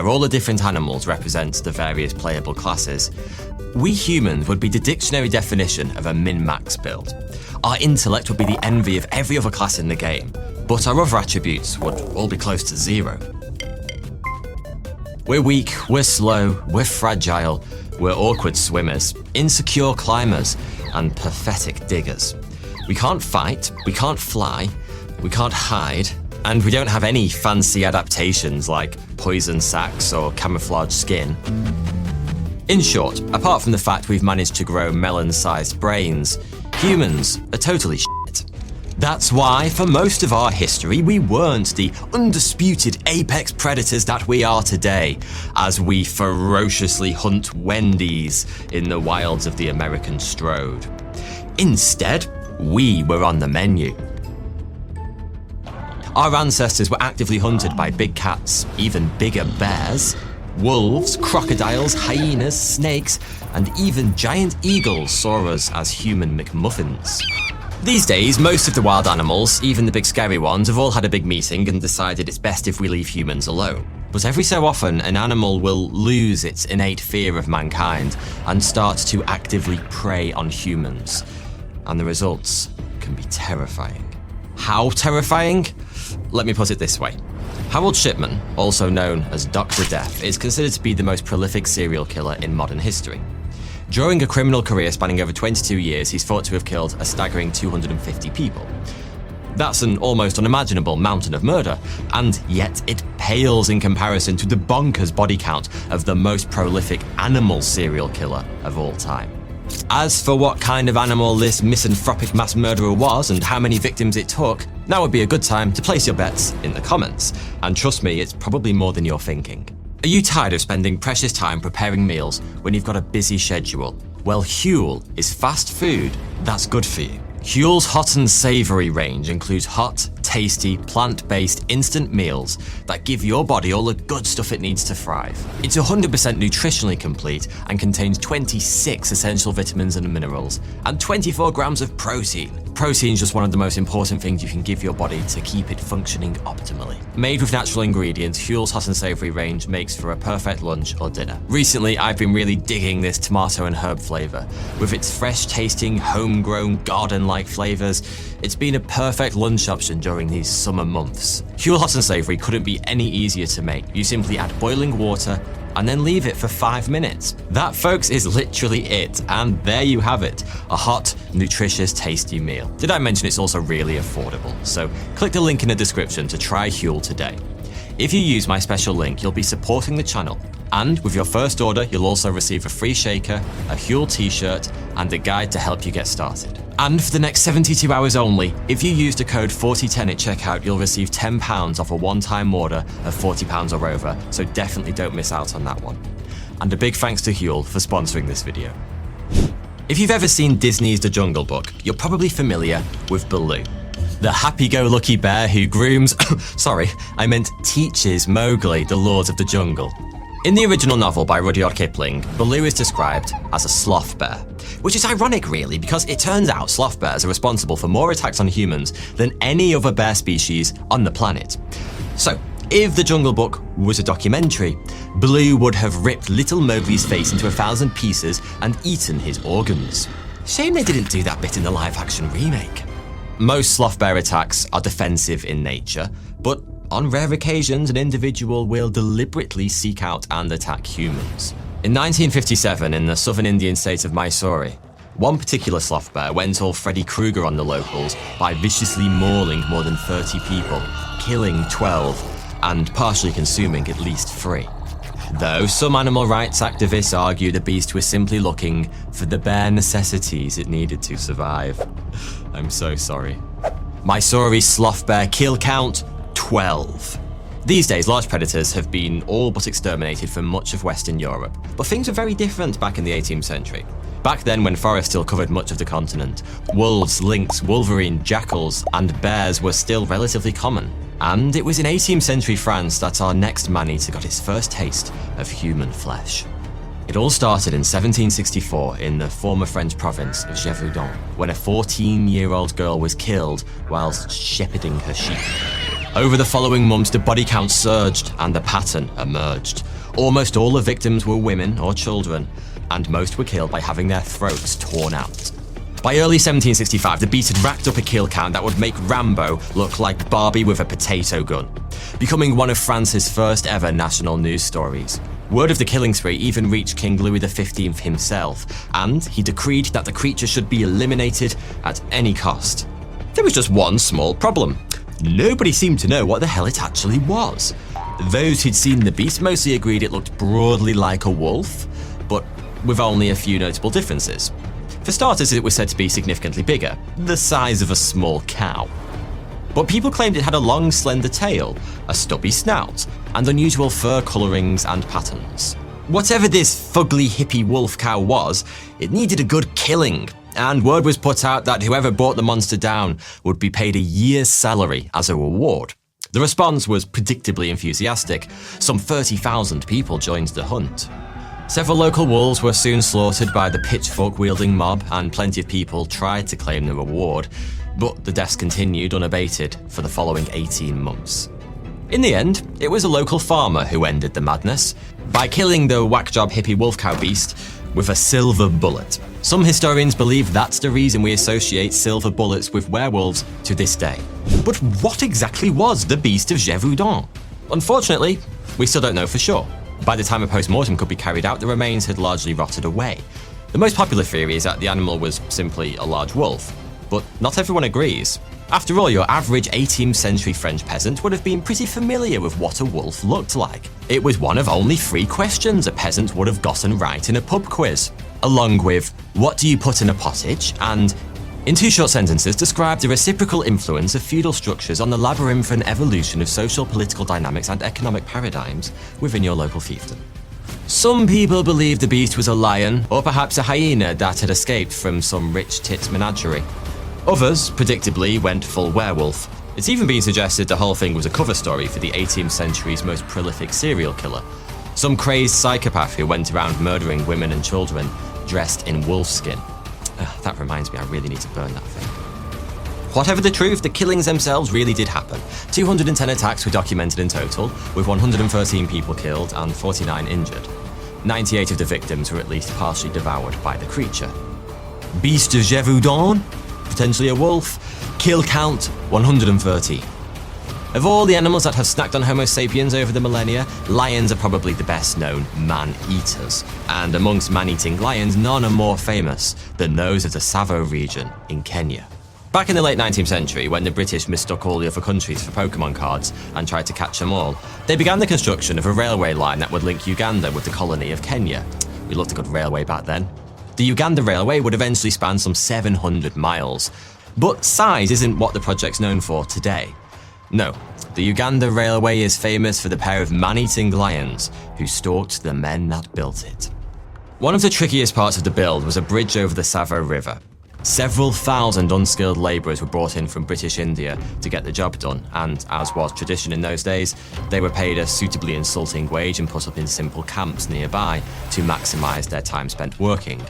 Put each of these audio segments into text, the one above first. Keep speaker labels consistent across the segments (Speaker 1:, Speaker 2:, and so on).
Speaker 1: where all the different animals represent the various playable classes, we humans would be the dictionary definition of a min-max build. Our intellect would be the envy of every other class in the game, but our other attributes would all be close to zero. We're weak, we're slow, we're fragile, we're awkward swimmers, insecure climbers, and pathetic diggers. We can't fight, we can't fly, we can't hide, and we don't have any fancy adaptations like poison sacs or camouflage skin. In short, apart from the fact we've managed to grow melon-sized brains, humans are totally shit. That's why, for most of our history, we weren't the undisputed apex predators that we are today, as we ferociously hunt Wendy's in the wilds of the American Strode. Instead, we were on the menu. Our ancestors were actively hunted by big cats, even bigger bears, wolves, crocodiles, hyenas, snakes, and even giant eagles saw us as human McMuffins. These days, most of the wild animals, even the big scary ones, have all had a big meeting and decided it's best if we leave humans alone. But every so often, an animal will lose its innate fear of mankind and start to actively prey on humans. And the results can be terrifying. How terrifying? Let me put it this way. Harold Shipman, also known as Dr. Death, is considered to be the most prolific serial killer in modern history. During a criminal career spanning over 22 years, he's thought to have killed a staggering 250 people. That's an almost unimaginable mountain of murder, and yet it pales in comparison to the bonkers body count of the most prolific animal serial killer of all time. As for what kind of animal this misanthropic mass murderer was and how many victims it took, now would be a good time to place your bets in the comments. And trust me, it's probably more than you're thinking. Are you tired of spending precious time preparing meals when you've got a busy schedule? Well, Huel is fast food that's good for you. Huel's hot and savory range includes hot, tasty, plant-based instant meals that give your body all the good stuff it needs to thrive. It's 100% nutritionally complete and contains 26 essential vitamins and minerals and 24 grams of protein. Protein is just one of the most important things you can give your body to keep it functioning optimally. Made with natural ingredients, Huel's hot and savory range makes for a perfect lunch or dinner. Recently, I've been really digging this tomato and herb flavor. With its fresh-tasting, homegrown, garden-like flavors, it's been a perfect lunch option during these summer months. Huel Hot and Savory couldn't be any easier to make. You simply add boiling water and then leave it for 5 minutes. That, folks, is literally it. And there you have it, a hot, nutritious, tasty meal. Did I mention it's also really affordable? So click the link in the description to try Huel today. If you use my special link, you'll be supporting the channel. And with your first order, you'll also receive a free shaker, a Huel t-shirt, and a guide to help you get started. And for the next 72 hours only, if you use the code 4010 at checkout, you'll receive £10 off a one-time order of £40 or over, so definitely don't miss out on that one. And a big thanks to Huel for sponsoring this video. If you've ever seen Disney's The Jungle Book, you're probably familiar with Baloo, the happy-go-lucky bear who grooms, teaches Mowgli the laws of the jungle. In the original novel by Rudyard Kipling, Baloo is described as a sloth bear, which is ironic really, because it turns out sloth bears are responsible for more attacks on humans than any other bear species on the planet. So, if The Jungle Book was a documentary, Baloo would have ripped little Mowgli's face into 1,000 pieces and eaten his organs. Shame they didn't do that bit in the live-action remake. Most sloth bear attacks are defensive in nature, but on rare occasions, an individual will deliberately seek out and attack humans. In 1957, in the southern Indian state of Mysore, one particular sloth bear went all Freddy Krueger on the locals by viciously mauling more than 30 people, killing 12, and partially consuming at least 3. Though some animal rights activists argue the beast was simply looking for the bare necessities it needed to survive. I'm so sorry. Mysore's sloth bear kill count, 12. These days, large predators have been all but exterminated from much of Western Europe, but things were very different back in the 18th century. Back then, when forests still covered much of the continent, wolves, lynx, wolverine, jackals, and bears were still relatively common. And it was in 18th century France that our next man-eater got his first taste of human flesh. It all started in 1764 in the former French province of Gévaudan, when a 14-year-old girl was killed whilst shepherding her sheep. Over the following months, the body count surged and the pattern emerged. Almost all the victims were women or children, and most were killed by having their throats torn out. By early 1765, the beast had racked up a kill count that would make Rambo look like Barbie with a potato gun, becoming one of France's first ever national news stories. Word of the killing spree even reached King Louis XV himself, and he decreed that the creature should be eliminated at any cost. There was just one small problem. Nobody seemed to know what the hell it actually was. Those who'd seen the beast mostly agreed it looked broadly like a wolf, but with only a few notable differences. For starters, it was said to be significantly bigger, the size of a small cow. But people claimed it had a long, slender tail, a stubby snout, and unusual fur colourings and patterns. Whatever this fugly hippie wolf cow was, it needed a good killing, and word was put out that whoever brought the monster down would be paid a year's salary as a reward. The response was predictably enthusiastic. Some 30,000 people joined the hunt. Several local wolves were soon slaughtered by the pitchfork-wielding mob, and plenty of people tried to claim the reward, but the deaths continued unabated for the following 18 months. In the end, it was a local farmer who ended the madness by killing the whack-job hippie wolf cow beast with a silver bullet. Some historians believe that's the reason we associate silver bullets with werewolves to this day. But what exactly was the beast of Gévaudan? Unfortunately, we still don't know for sure. By the time a post-mortem could be carried out, the remains had largely rotted away. The most popular theory is that the animal was simply a large wolf, but not everyone agrees. After all, your average 18th century French peasant would have been pretty familiar with what a wolf looked like. It was one of only 3 questions a peasant would have gotten right in a pub quiz, along with what do you put in a pottage, and in 2 short sentences describe the reciprocal influence of feudal structures on the labyrinthine evolution of social, political dynamics and economic paradigms within your local fiefdom. Some people believe the beast was a lion, or perhaps a hyena that had escaped from some rich tit menagerie. Others, predictably, went full werewolf. It's even been suggested the whole thing was a cover story for the 18th century's most prolific serial killer, some crazed psychopath who went around murdering women and children dressed in wolfskin. That reminds me, I really need to burn that thing. Whatever the truth, the killings themselves really did happen. 210 attacks were documented in total, with 113 people killed and 49 injured. 98 of the victims were at least partially devoured by the creature. Beast of Gévaudan? Potentially a wolf. Kill count 130. Of all the animals that have snacked on Homo sapiens over the millennia, lions are probably the best known man-eaters. And amongst man-eating lions, none are more famous than those of the Tsavo region in Kenya. Back in the late 19th century, when the British mistook all the other countries for Pokemon cards and tried to catch them all, they began the construction of a railway line that would link Uganda with the colony of Kenya. We loved a good railway back then. The Uganda Railway would eventually span some 700 miles. But size isn't what the project's known for today. No, the Uganda Railway is famous for the pair of man-eating lions who stalked the men that built it. One of the trickiest parts of the build was a bridge over the Tsavo River. Several thousand unskilled labourers were brought in from British India to get the job done, and as was tradition in those days, they were paid a suitably insulting wage and put up in simple camps nearby to maximise their time spent working.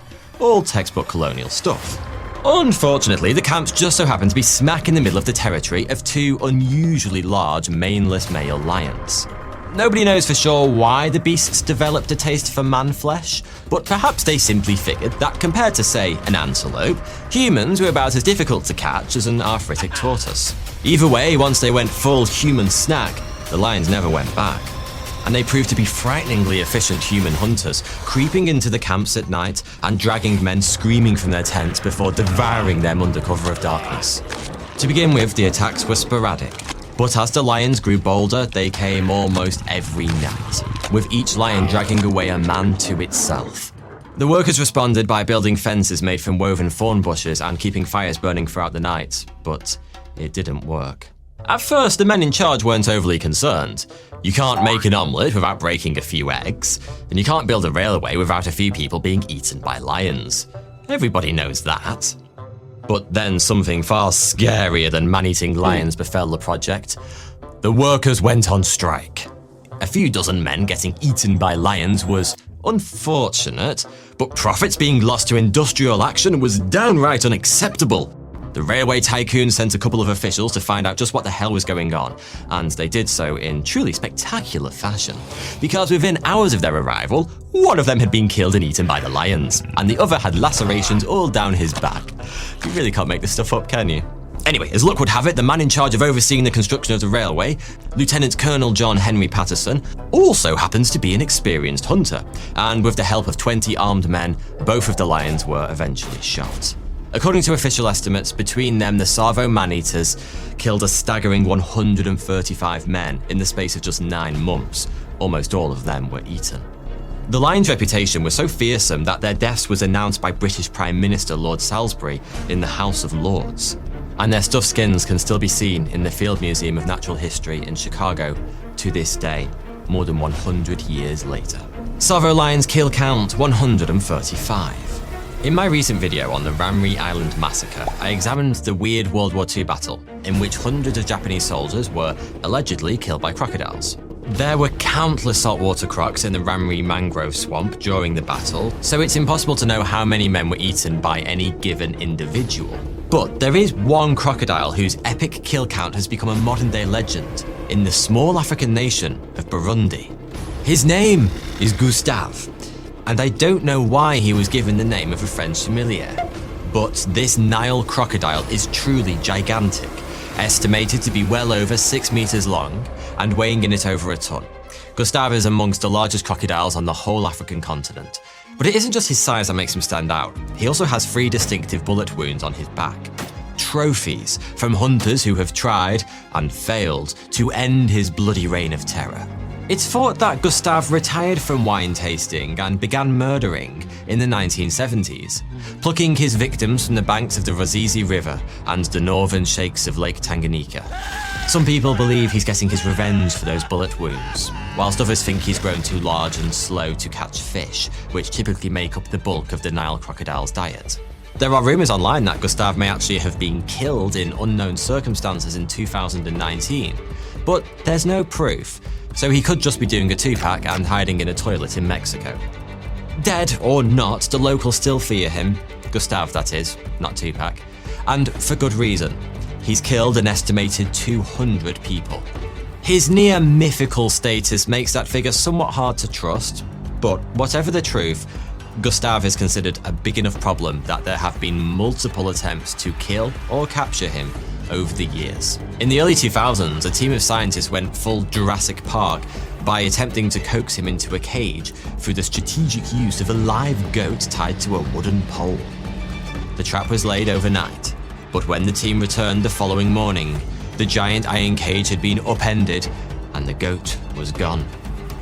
Speaker 1: All textbook colonial stuff. Unfortunately, the camps just so happened to be smack in the middle of the territory of 2 unusually large maneless male lions. Nobody knows for sure why the beasts developed a taste for man flesh, but perhaps they simply figured that compared to, say, an antelope, humans were about as difficult to catch as an arthritic tortoise. Either way, once they went full human snack, the lions never went back. And they proved to be frighteningly efficient human hunters, creeping into the camps at night and dragging men screaming from their tents before devouring them under cover of darkness. To begin with, the attacks were sporadic, but as the lions grew bolder, they came almost every night, with each lion dragging away a man to itself. The workers responded by building fences made from woven thorn bushes and keeping fires burning throughout the night, but it didn't work. At first, the men in charge weren't overly concerned. You can't make an omelette without breaking a few eggs, and you can't build a railway without a few people being eaten by lions. Everybody knows that. But then something far scarier than man-eating lions befell the project. The workers went on strike. A few dozen men getting eaten by lions was unfortunate, but profits being lost to industrial action was downright unacceptable. The railway tycoon sent a couple of officials to find out just what the hell was going on, and they did so in truly spectacular fashion. Because within hours of their arrival, one of them had been killed and eaten by the lions, and the other had lacerations all down his back. You really can't make this stuff up, can you? Anyway, as luck would have it, the man in charge of overseeing the construction of the railway, Lieutenant Colonel John Henry Patterson, also happens to be an experienced hunter, and with the help of 20 armed men, both of the lions were eventually shot. According to official estimates, between them the Tsavo man-eaters killed a staggering 135 men in the space of just 9 months. Almost all of them were eaten. The lions' reputation was so fearsome that their deaths was announced by British Prime Minister Lord Salisbury in the House of Lords. And their stuffed skins can still be seen in the Field Museum of Natural History in Chicago to this day, more than 100 years later. Tsavo lions kill count 135. In my recent video on the Ramree Island massacre, I examined the weird World War II battle, in which hundreds of Japanese soldiers were allegedly killed by crocodiles. There were countless saltwater crocs in the Ramree mangrove swamp during the battle, so it's impossible to know how many men were eaten by any given individual. But there is one crocodile whose epic kill count has become a modern-day legend in the small African nation of Burundi. His name is Gustave, and I don't know why he was given the name of a French familiar. But this Nile crocodile is truly gigantic, estimated to be well over 6 meters long and weighing in at over a ton. Gustave is amongst the largest crocodiles on the whole African continent. But it isn't just his size that makes him stand out. He also has 3 distinctive bullet wounds on his back. Trophies from hunters who have tried and failed to end his bloody reign of terror. It's thought that Gustave retired from wine tasting and began murdering in the 1970s, plucking his victims from the banks of the Ruzizi River and the northern shakes of Lake Tanganyika. Some people believe he's getting his revenge for those bullet wounds, whilst others think he's grown too large and slow to catch fish, which typically make up the bulk of the Nile crocodile's diet. There are rumours online that Gustave may actually have been killed in unknown circumstances in 2019, but there's no proof, so he could just be doing a 2-pack and hiding in a toilet in Mexico. Dead or not, the locals still fear him, Gustave that is, not 2-pack, and for good reason. He's killed an estimated 200 people. His near mythical status makes that figure somewhat hard to trust, but whatever the truth, Gustave is considered a big enough problem that there have been multiple attempts to kill or capture him over the years. In the early 2000s, a team of scientists went full Jurassic Park by attempting to coax him into a cage through the strategic use of a live goat tied to a wooden pole. The trap was laid overnight, but when the team returned the following morning, the giant iron cage had been upended and the goat was gone.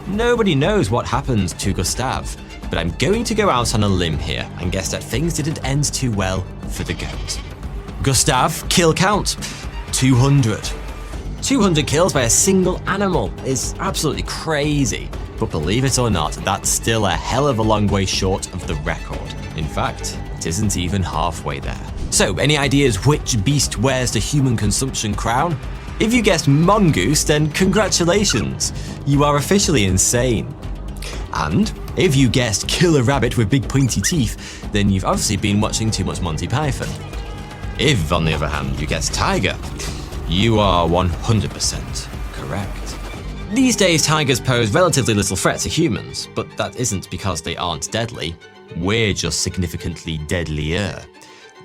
Speaker 1: Nobody knows what happened to Gustave, but I'm going to go out on a limb here and guess that things didn't end too well for the goat. Gustave kill count 200. 200 kills by a single animal is absolutely crazy, but believe it or not, that's still a hell of a long way short of the record. In fact, it isn't even halfway there. So, any ideas which beast wears the human consumption crown? If you guessed mongoose, then congratulations, you are officially insane. And if you guessed killer rabbit with big pointy teeth, then you've obviously been watching too much Monty Python. If, on the other hand, you guessed tiger, you are 100% correct. These days, tigers pose relatively little threat to humans, but that isn't because they aren't deadly. We're just significantly deadlier.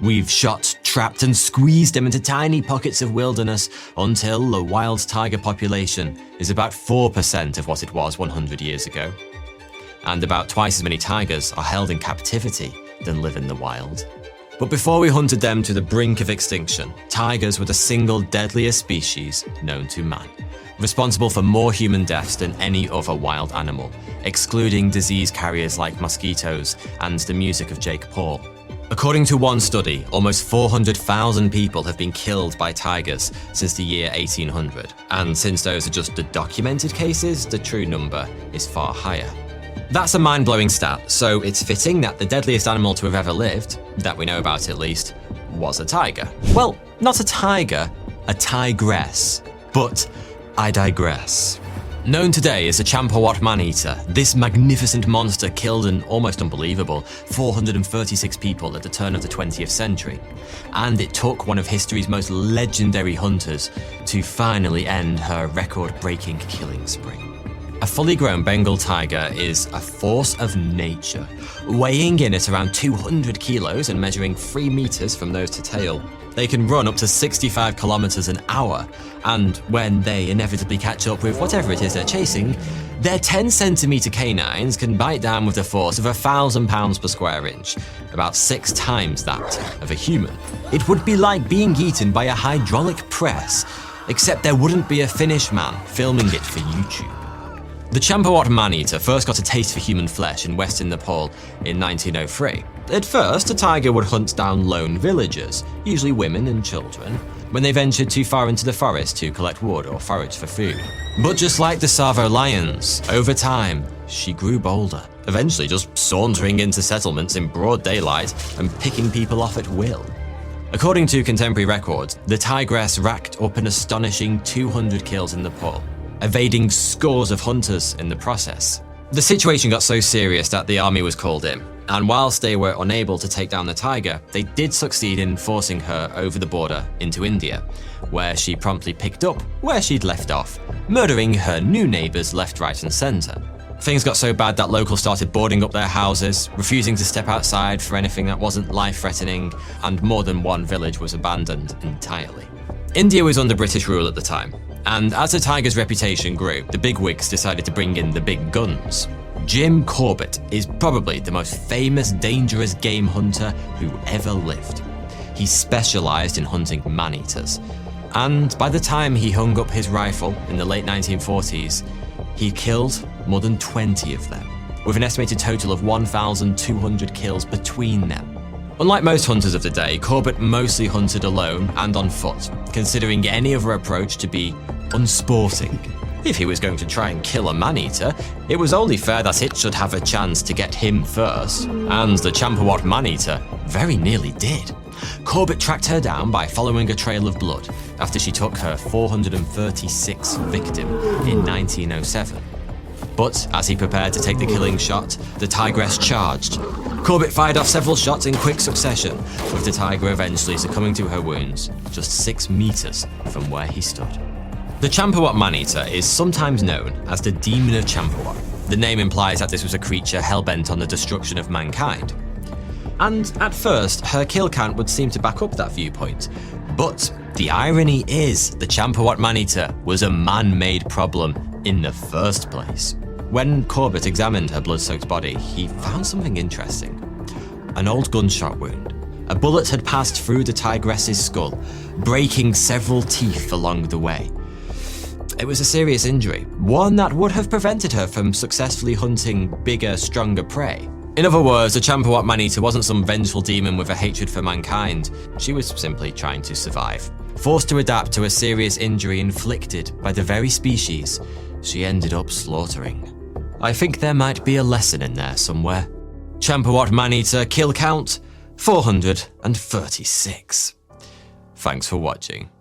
Speaker 1: We've shot, trapped and squeezed them into tiny pockets of wilderness until the wild tiger population is about 4% of what it was 100 years ago. And about twice as many tigers are held in captivity than live in the wild. But before we hunted them to the brink of extinction, tigers were the single deadliest species known to man, responsible for more human deaths than any other wild animal, excluding disease carriers like mosquitoes and the music of Jake Paul. According to one study, almost 400,000 people have been killed by tigers since the year 1800, and since those are just the documented cases, the true number is far higher. That's a mind-blowing stat, so it's fitting that the deadliest animal to have ever lived, that we know about at least, was a tiger. Well, not a tiger, a tigress. But I digress. Known today as the Champawat man-eater, this magnificent monster killed an almost unbelievable 436 people at the turn of the 20th century, and it took one of history's most legendary hunters to finally end her record-breaking killing spree. A fully grown Bengal tiger is a force of nature, weighing in at around 200 kilos and measuring 3 meters from nose to tail. They can run up to 65 kilometers an hour, and when they inevitably catch up with whatever it is they're chasing, their 10-centimeter canines can bite down with the force of 1,000 pounds per square inch, about 6 times that of a human. It would be like being eaten by a hydraulic press, except there wouldn't be a Finnish man filming it for YouTube. The Champawat man-eater first got a taste for human flesh in western Nepal in 1903. At first, a tiger would hunt down lone villagers, usually women and children, when they ventured too far into the forest to collect wood or forage for food. But just like the Savo lions, over time, she grew bolder, eventually just sauntering into settlements in broad daylight and picking people off at will. According to contemporary records, the tigress racked up an astonishing 200 kills in Nepal, evading scores of hunters in the process. The situation got so serious that the army was called in, and whilst they were unable to take down the tiger, they did succeed in forcing her over the border into India, where she promptly picked up where she'd left off, murdering her new neighbours left, right and centre. Things got so bad that locals started boarding up their houses, refusing to step outside for anything that wasn't life-threatening, and more than one village was abandoned entirely. India was under British rule at the time, and as the tiger's reputation grew, the bigwigs decided to bring in the big guns. Jim Corbett is probably the most famous dangerous game hunter who ever lived. He specialised in hunting man-eaters, and by the time he hung up his rifle in the late 1940s, he killed more than 20 of them, with an estimated total of 1,200 kills between them. Unlike most hunters of the day, Corbett mostly hunted alone and on foot, considering any other approach to be unsporting. If he was going to try and kill a man-eater, it was only fair that it should have a chance to get him first, and the Champawat man-eater very nearly did. Corbett tracked her down by following a trail of blood after she took her 436th victim in 1907. But as he prepared to take the killing shot, the tigress charged. Corbett fired off several shots in quick succession, with the tiger eventually succumbing to her wounds just 6 meters from where he stood. The Champawat man-eater is sometimes known as the Demon of Champawat. The name implies that this was a creature hell-bent on the destruction of mankind. And at first, her kill count would seem to back up that viewpoint. But the irony is, the Champawat man-eater was a man-made problem in the first place. When Corbett examined her blood-soaked body, he found something interesting. An old gunshot wound. A bullet had passed through the tigress's skull, breaking several teeth along the way. It was a serious injury, one that would have prevented her from successfully hunting bigger, stronger prey. In other words, the Champawat man-eater wasn't some vengeful demon with a hatred for mankind. She was simply trying to survive. Forced to adapt to a serious injury inflicted by the very species she ended up slaughtering. I think there might be a lesson in there somewhere. Champawat man-eater kill count 436. Thanks for watching.